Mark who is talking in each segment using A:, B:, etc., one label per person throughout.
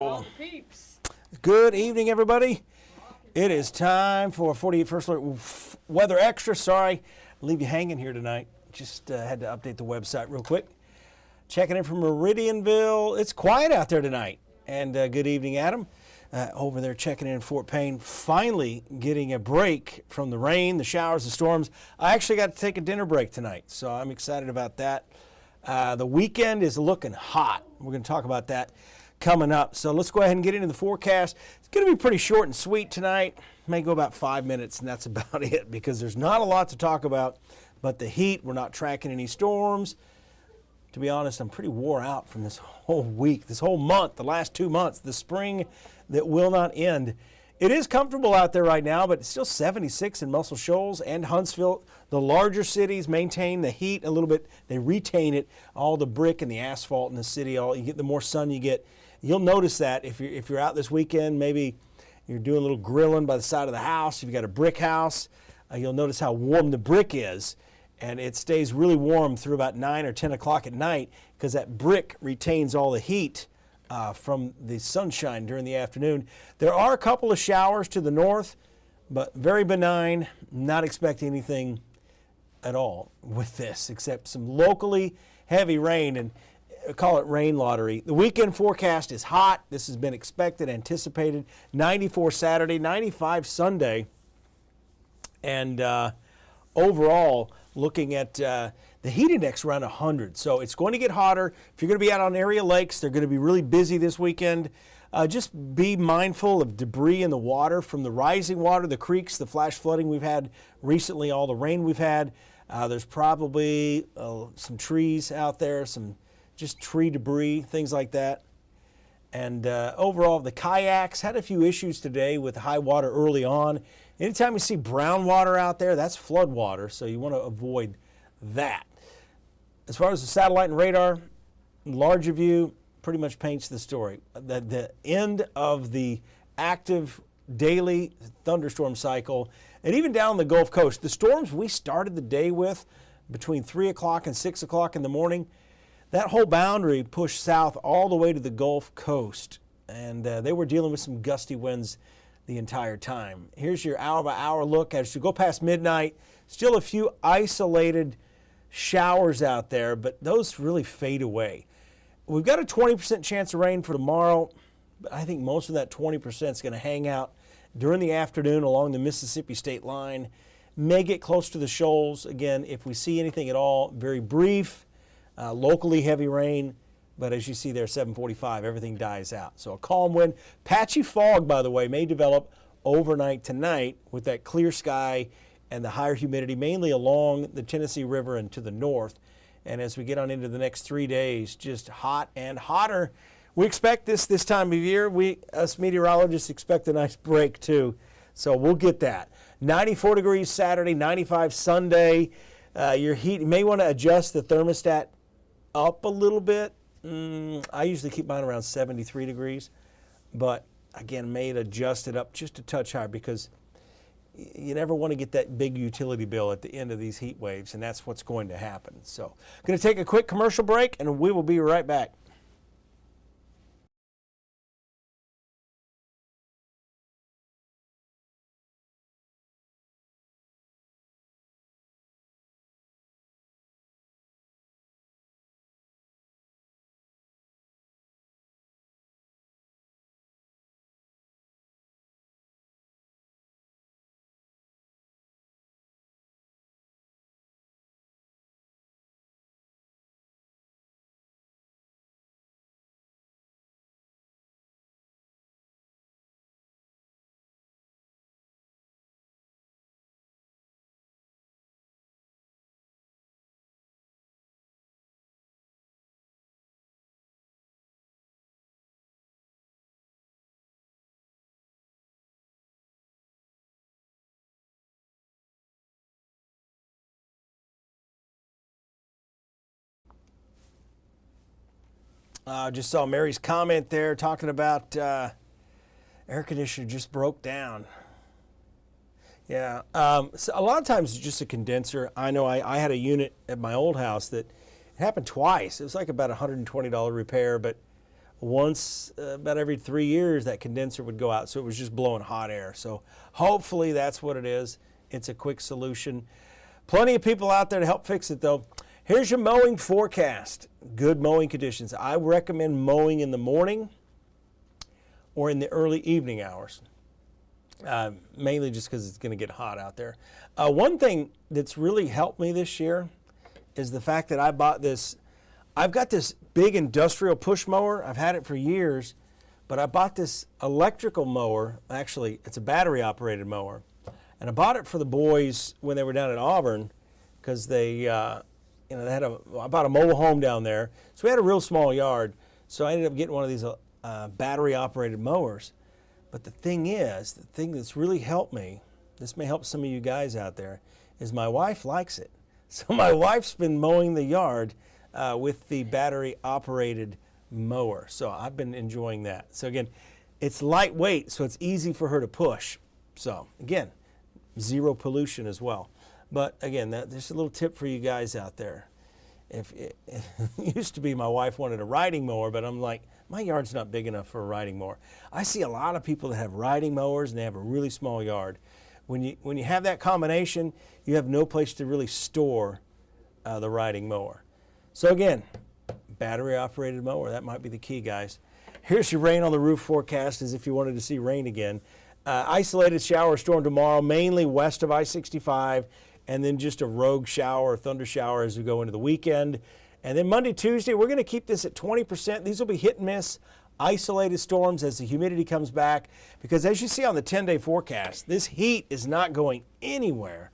A: All the peeps.
B: Good evening, everybody. It is time for 48 First Alert Weather Extra. Sorry, leave you hanging here tonight. Just had to update the website real quick. Checking in from Meridianville. It's quiet out there tonight. And good evening, Adam. Over there checking in Fort Payne. Finally getting a break from the rain, the showers, the storms. I actually got to take a dinner break tonight, so I'm excited about that. The weekend is looking hot. We're going to talk about that coming up. So let's go ahead and get into the forecast. It's going to be pretty short and sweet tonight. May go about 5 minutes, and that's about it because there's not a lot to talk about. But the heat, we're not tracking any storms. To be honest, I'm pretty wore out from this whole week, this whole month, the last 2 months, the spring that will not end. It is comfortable out there right now, but it's still 76 in Muscle Shoals and Huntsville. The larger cities maintain the heat a little bit. They retain it, all the brick and the asphalt in the city. You get the more sun you get. You'll notice that if you're out this weekend, maybe you're doing a little grilling by the side of the house. If you've got a brick house, you'll notice how warm the brick is. And it stays really warm through about 9 or 10 o'clock at night because that brick retains all the heat from the sunshine during the afternoon. There are a couple of showers to the north, but very benign. Not expecting anything at all with this except some locally heavy rain, and call it rain lottery. The weekend forecast is hot. This has been expected, anticipated. 94 Saturday, 95 Sunday. And overall, looking at the heat index around 100. So it's going to get hotter. If you're going to be out on area lakes, they're going to be really busy this weekend. Just be mindful of debris in the water from the rising water, the creeks, the flash flooding we've had recently, all the rain we've had. There's probably some trees out there, some just tree debris, things like that. And overall, the kayaks had a few issues today with high water early on. Anytime you see brown water out there, that's flood water, so you want to avoid that. As far as the satellite and radar, larger view pretty much paints the story. The end of the active daily thunderstorm cycle, and even down the Gulf Coast, the storms we started the day with between 3 o'clock and 6 o'clock in the morning, that whole boundary pushed south all the way to the Gulf Coast, and they were dealing with some gusty winds the entire time. Here's your hour-by-hour look. As you go past midnight, still a few isolated showers out there, but those really fade away. We've got a 20% chance of rain for tomorrow, but I think most of that 20% is going to hang out during the afternoon along the Mississippi state line. May get close to the shoals. Again, if we see anything at all, very brief. Locally heavy rain, but as you see there, 7:45, everything dies out. So a calm wind. Patchy fog, by the way, may develop overnight tonight with that clear sky and the higher humidity, mainly along the Tennessee River and to the north. And as we get on into the next 3 days, just hot and hotter. We expect this time of year. Us meteorologists expect a nice break too. So we'll get that. 94 degrees Saturday, 95 Sunday. Your heat, you may want to adjust the thermostat up a little bit. I usually keep mine around 73 degrees, but again, may adjust it up just a touch higher because you never want to get that big utility bill at the end of these heat waves, and that's what's going to happen. So, going to take a quick commercial break, and we will be right back. Just saw Mary's comment there talking about air conditioner just broke down. Yeah, so a lot of times it's just a condenser. I know I had a unit at my old house that it happened twice. It was like about a $120 repair, but once about every 3 years that condenser would go out, so it was just blowing hot air. So hopefully that's what it is. It's a quick solution. Plenty of people out there to help fix it though. Here's your mowing forecast. Good mowing conditions. I recommend mowing in the morning or in the early evening hours. Mainly just because it's going to get hot out there. One thing that's really helped me this year is the fact that I bought this. I've got this big industrial push mower. I've had it for years, but I bought this electrical mower. Actually, it's a battery operated mower. And I bought it for the boys when they were down at Auburn because they, I bought a mobile home down there. So we had a real small yard. So I ended up getting one of these battery operated mowers. But the thing that's really helped me, this may help some of you guys out there, is my wife likes it. So my wife's been mowing the yard with the battery operated mower. So I've been enjoying that. So again, it's lightweight, so it's easy for her to push. So again, zero pollution as well. But again, there's a little tip for you guys out there. It used to be my wife wanted a riding mower, but I'm like, my yard's not big enough for a riding mower. I see a lot of people that have riding mowers and they have a really small yard. When you have that combination, you have no place to really store the riding mower. So again, battery operated mower, that might be the key, guys. Here's your rain on the roof forecast as if you wanted to see rain again. Isolated shower storm tomorrow, mainly west of I-65, and then just a rogue shower, thunder shower as we go into the weekend. And then Monday, Tuesday, we're going to keep this at 20%. These will be hit and miss, isolated storms as the humidity comes back. Because as you see on the 10-day forecast, this heat is not going anywhere.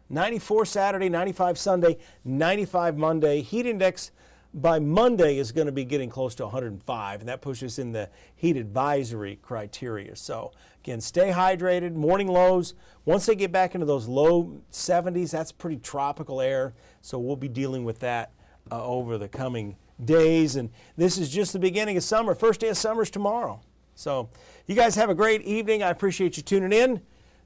B: 94 Saturday, 95 Sunday, 95 Monday. Heat index by Monday is going to be getting close to 105, and that pushes in the heat advisory criteria. So again, stay hydrated. Morning lows, once they get back into those low 70s, that's pretty tropical air. So we'll be dealing with that over the coming days. And this is just the beginning of summer. First day of summer is tomorrow. So you guys have a great evening. I appreciate you tuning in.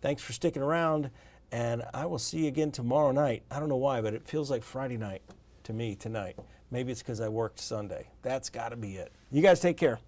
B: Thanks for sticking around. And I will see you again tomorrow night. I don't know why, but it feels like Friday night to me tonight. Maybe it's because I worked Sunday. That's got to be it. You guys take care.